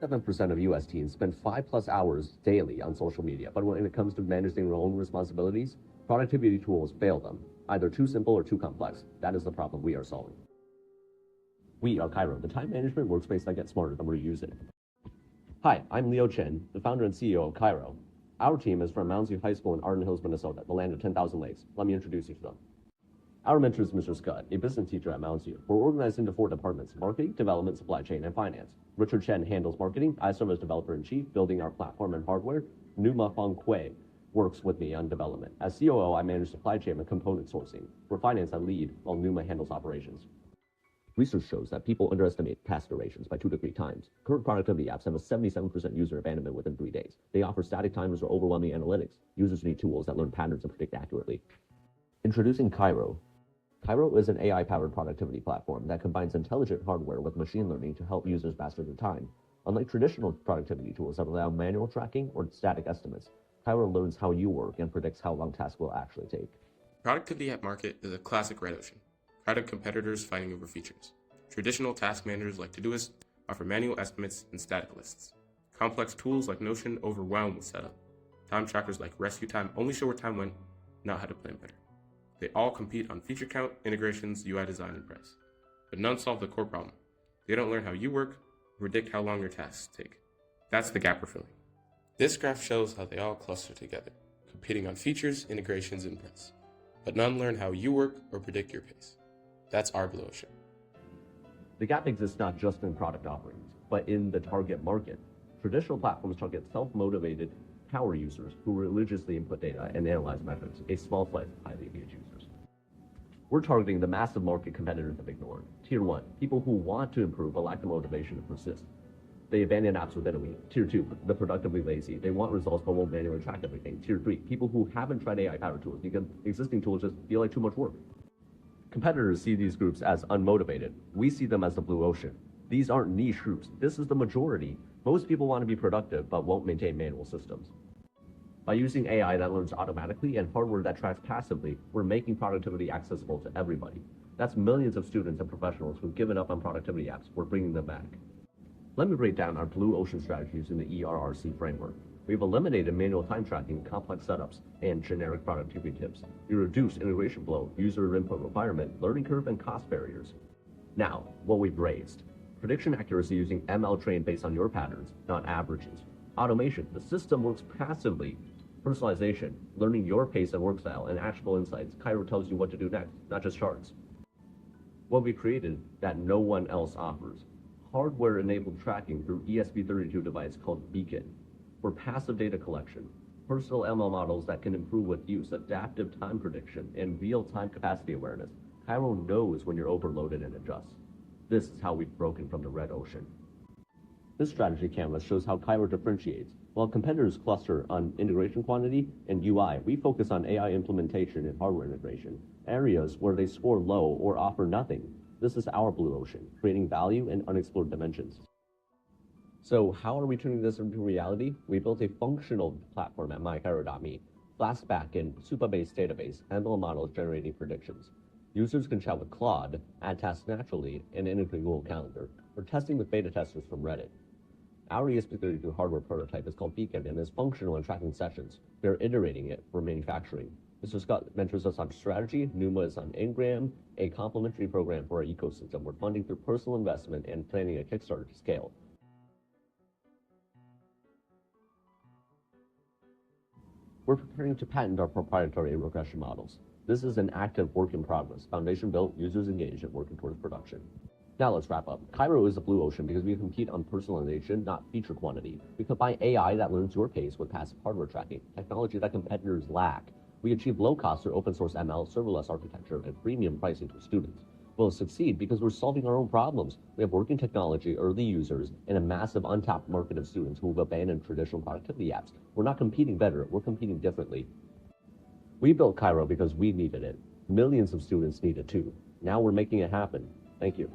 7% of US teens spend 5+ hours daily on social media, but when it comes to managing their own responsibilities, productivity tools fail them. Either too simple or too complex. That is the problem we are solving. We are Kairo, the time management workspace that gets smarter the more you use it. Hi, I'm Leo Chen, the founder and CEO of Kairo. Our team is from Mounds View High School in Arden Hills, Minnesota, the land of 10,000 lakes. Let me introduce you to them. Our mentor is Mr. Scott, a business teacher at Mounds View. We're organized into 4 departments: marketing, development, supply chain, and finance. Richard Chen handles marketing. I serve as developer-in-chief, building our platform and hardware. Numa Fong Kui works with me on development. As COO, I manage supply chain and component sourcing. For finance, I lead, while Numa handles operations. Research shows that people underestimate task durations by 2 to 3 times. Current productivity apps have a 77% user abandonment within 3 days. They offer static timers or overwhelming analytics. Users need tools that learn patterns and predict accurately. Introducing Kairo. Kairo is an AI-powered productivity platform that combines intelligent hardware with machine learning to help users master their time. Unlike traditional productivity tools that allow manual tracking or static estimates, Kairo learns how you work and predicts how long tasks will actually take. Productivity at market is a classic red ocean. Crowded competitors fighting over features. Traditional task managers like Todoist offer manual estimates and static lists. Complex tools like Notion overwhelm with setup. Time trackers like Rescue Time only show where time went, not how to plan better. They all compete on feature count, integrations, UI design, and price. But none solve the core problem. They don't learn how you work or predict how long your tasks take. That's the gap we're filling. This graph shows how they all cluster together, competing on features, integrations, and price. But none learn how you work or predict your pace. That's our blue ocean. The gap exists not just in product offerings, but in the target market. Traditional platforms target self-motivated power users who religiously input data and analyze metrics, a small slice of highly engaged users. We're targeting the massive market competitors of ignored. Tier 1, people who want to improve but lack the motivation to persist. They abandon apps within a week. Tier 2, the productively lazy. They want results but won't manually track everything. Tier 3, people who haven't tried AI-powered tools because existing tools just feel like too much work. Competitors see these groups as unmotivated. We see them as the blue ocean. These aren't niche groups. This is the majority. Most people want to be productive but won't maintain manual systems. By using AI that learns automatically and hardware that tracks passively, we're making productivity accessible to everybody. That's millions of students and professionals who've given up on productivity apps. We're bringing them back. Let me break down our blue ocean strategies in the ERRC framework. We've eliminated manual time tracking, complex setups, and generic productivity tips. We reduced integration flow, user input requirement, learning curve, and cost barriers. Now, what we've raised. Prediction accuracy using ML trained based on your patterns, not averages. Automation, the system works passively. Personalization, learning your pace and work style, and actionable insights. Kairo tells you what to do next, not just charts. What we created that no one else offers. Hardware-enabled tracking through ESP32 device called Beacon. For passive data collection, personal ML models that can improve with use, adaptive time prediction, and real-time capacity awareness. Kairo knows when you're overloaded and adjusts. This is how we've broken from the red ocean. This strategy canvas shows how Kairo differentiates. While competitors cluster on integration quantity and UI, we focus on AI implementation and hardware integration, areas where they score low or offer nothing. This is our blue ocean, creating value in unexplored dimensions. So how are we turning this into reality? We built a functional platform at mykairo.me. Fast backend, Supa-based database, ML models generating predictions. Users can chat with Claude, add tasks naturally, and integrate Google Calendar. We're testing with beta testers from Reddit. Our ESP32 hardware prototype is called Beacon and is functional in tracking sessions. We are iterating it for manufacturing. Mr. Scott mentors us on strategy. Numa is on Ingram, a complementary program for our ecosystem. We're funding through personal investment and planning a Kickstarter to scale. We're preparing to patent our proprietary regression models. This is an active work in progress. Foundation built, users engaged, and working towards production. Now let's wrap up. Kairo is the blue ocean because we compete on personalization, not feature quantity. We combine AI that learns your pace with passive hardware tracking, technology that competitors lack. We achieve low cost through open source ML, serverless architecture, and premium pricing to students. We'll succeed because we're solving our own problems. We have working technology, early users, and a massive untapped market of students who have abandoned traditional productivity apps. We're not competing better, we're competing differently. We built Kairo because we needed it. Millions of students need it too. Now we're making it happen. Thank you.